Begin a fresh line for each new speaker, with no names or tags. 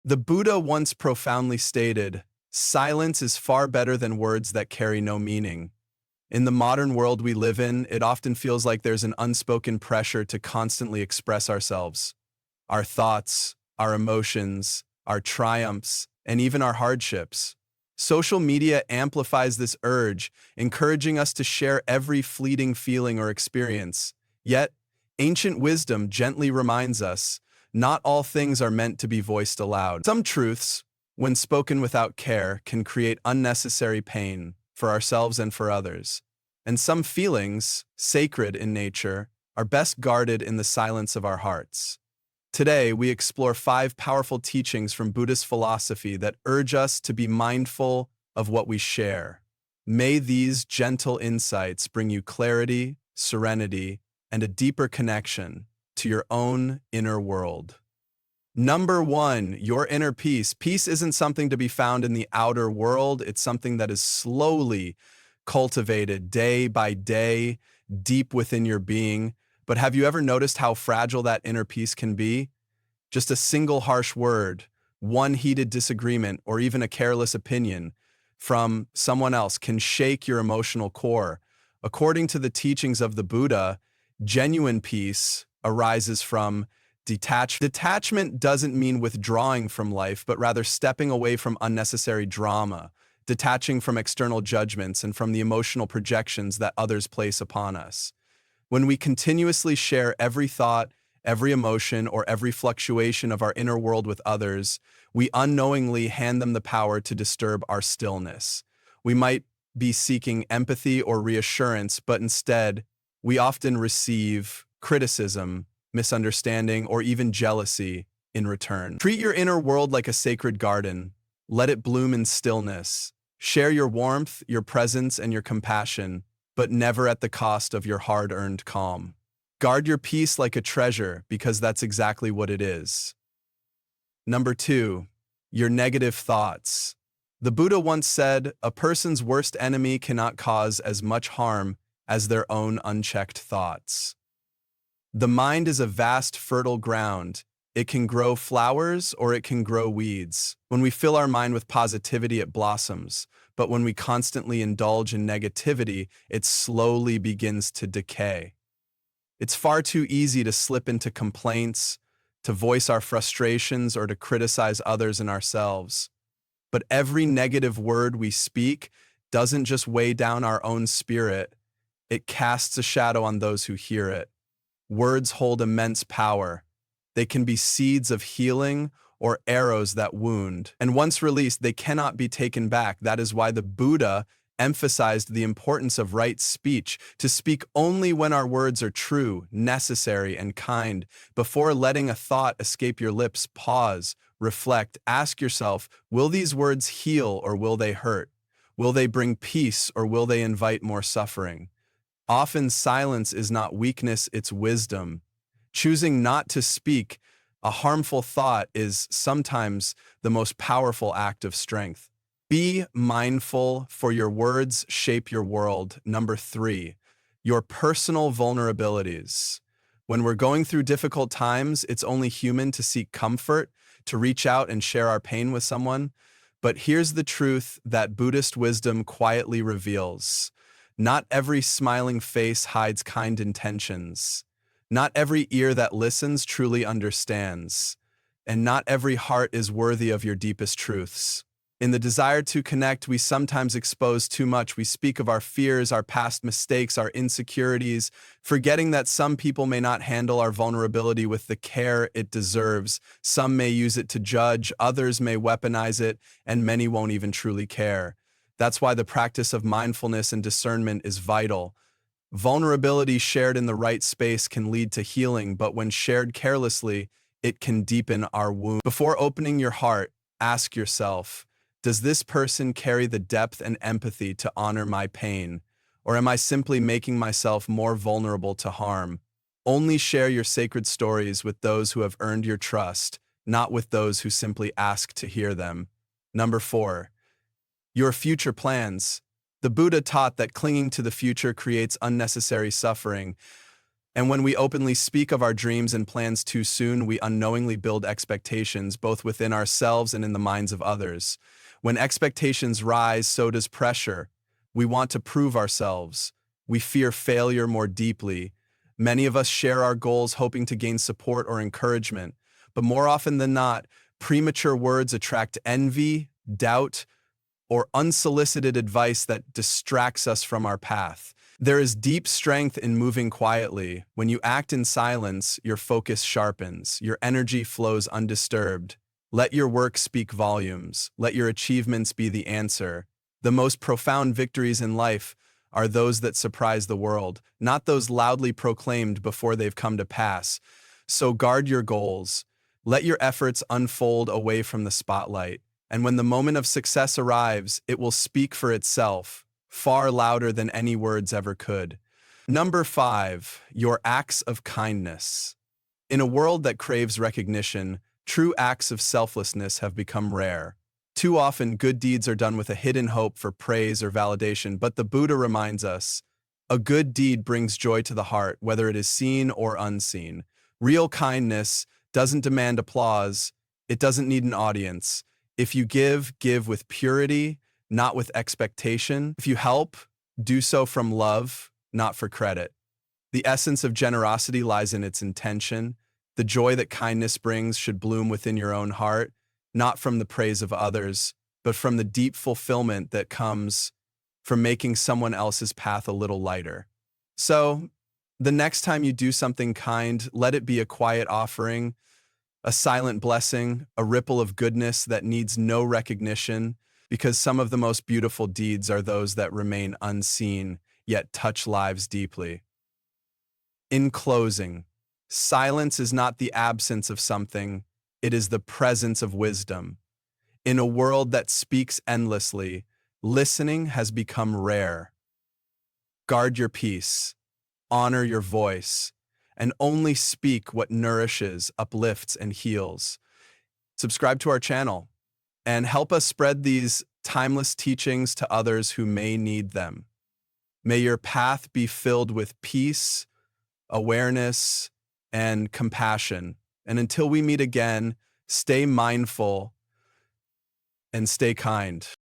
The Buddha once profoundly stated, "Silence is far better than words that carry no meaning." In the modern world we live in, it often feels like there's an unspoken pressure to constantly express ourselves, our thoughts, our emotions, our triumphs, and even our hardships. Social media amplifies this urge, encouraging us to share every fleeting feeling or experience. Yet, ancient wisdom gently reminds us, not all things are meant to be voiced aloud. Some truths, when spoken without care, can create unnecessary pain for ourselves and for others. And some feelings, sacred in nature, are best guarded in the silence of our hearts. Today, we explore 5 powerful teachings from Buddhist philosophy that urge us to be mindful of what we share. May these gentle insights bring you clarity, serenity, and a deeper connection to your own inner world. Number 1, your inner peace. Peace isn't something to be found in the outer world. It's something that is slowly cultivated day by day, deep within your being. But have you ever noticed how fragile that inner peace can be? Just a single harsh word, one heated disagreement, or even a careless opinion from someone else can shake your emotional core. According to the teachings of the Buddha, genuine peace arises from detachment. Detachment doesn't mean withdrawing from life, but rather stepping away from unnecessary drama, detaching from external judgments and from the emotional projections that others place upon us. When we continuously share every thought, every emotion, or every fluctuation of our inner world with others, we unknowingly hand them the power to disturb our stillness. We might be seeking empathy or reassurance, but instead, we often receive criticism, misunderstanding, or even jealousy in return. Treat your inner world like a sacred garden. Let it bloom in stillness. Share your warmth, your presence, and your compassion, but never at the cost of your hard-earned calm. Guard your peace like a treasure, because that's exactly what it is. Number 2, your negative thoughts. The Buddha once said, "A person's worst enemy cannot cause as much harm as their own unchecked thoughts." The mind is a vast, fertile ground. It can grow flowers or it can grow weeds. When we fill our mind with positivity, it blossoms. But when we constantly indulge in negativity, it slowly begins to decay. It's far too easy to slip into complaints, to voice our frustrations, or to criticize others and ourselves. But every negative word we speak doesn't just weigh down our own spirit, it casts a shadow on those who hear it. Words hold immense power. They can be seeds of healing or arrows that wound. And once released, they cannot be taken back. That is why the Buddha emphasized the importance of right speech, to speak only when our words are true, necessary, and kind. Before letting a thought escape your lips, pause, reflect, ask yourself, will these words heal or will they hurt? Will they bring peace or will they invite more suffering? Often silence is not weakness, it's wisdom. Choosing not to speak a harmful thought is sometimes the most powerful act of strength. Be mindful, for your words shape your world. Number 3, your personal vulnerabilities. When we're going through difficult times, it's only human to seek comfort, to reach out and share our pain with someone. But here's the truth that Buddhist wisdom quietly reveals. Not every smiling face hides kind intentions. Not every ear that listens truly understands. And not every heart is worthy of your deepest truths. In the desire to connect, we sometimes expose too much. We speak of our fears, our past mistakes, our insecurities, forgetting that some people may not handle our vulnerability with the care it deserves. Some may use it to judge, others may weaponize it, and many won't even truly care. That's why the practice of mindfulness and discernment is vital. Vulnerability shared in the right space can lead to healing, but when shared carelessly, it can deepen our wound. Before opening your heart, ask yourself, does this person carry the depth and empathy to honor my pain? Or am I simply making myself more vulnerable to harm? Only share your sacred stories with those who have earned your trust, not with those who simply ask to hear them. Number 4, your future plans. The Buddha taught that clinging to the future creates unnecessary suffering. And when we openly speak of our dreams and plans too soon, we unknowingly build expectations both within ourselves and in the minds of others. When expectations rise, so does pressure. We want to prove ourselves. We fear failure more deeply. Many of us share our goals hoping to gain support or encouragement, but more often than not, premature words attract envy, doubt, or unsolicited advice that distracts us from our path. There is deep strength in moving quietly. When you act in silence, your focus sharpens, your energy flows undisturbed. Let your work speak volumes. Let your achievements be the answer. The most profound victories in life are those that surprise the world, not those loudly proclaimed before they've come to pass. So guard your goals. Let your efforts unfold away from the spotlight. And when the moment of success arrives, it will speak for itself, far louder than any words ever could. Number 5, your acts of kindness. In a world that craves recognition, true acts of selflessness have become rare. Too often, good deeds are done with a hidden hope for praise or validation, but the Buddha reminds us, a good deed brings joy to the heart, whether it is seen or unseen. Real kindness doesn't demand applause, it doesn't need an audience. If you give, give with purity, not with expectation. If you help, do so from love, not for credit. The essence of generosity lies in its intention. The joy that kindness brings should bloom within your own heart, not from the praise of others, but from the deep fulfillment that comes from making someone else's path a little lighter. So, the next time you do something kind, let it be a quiet offering, a silent blessing, a ripple of goodness that needs no recognition, because some of the most beautiful deeds are those that remain unseen, yet touch lives deeply. In closing, silence is not the absence of something, it is the presence of wisdom. In a world that speaks endlessly, listening has become rare. Guard your peace, honor your voice, and only speak what nourishes, uplifts, and heals. Subscribe to our channel and help us spread these timeless teachings to others who may need them. May your path be filled with peace, awareness, and compassion. And until we meet again, stay mindful and stay kind.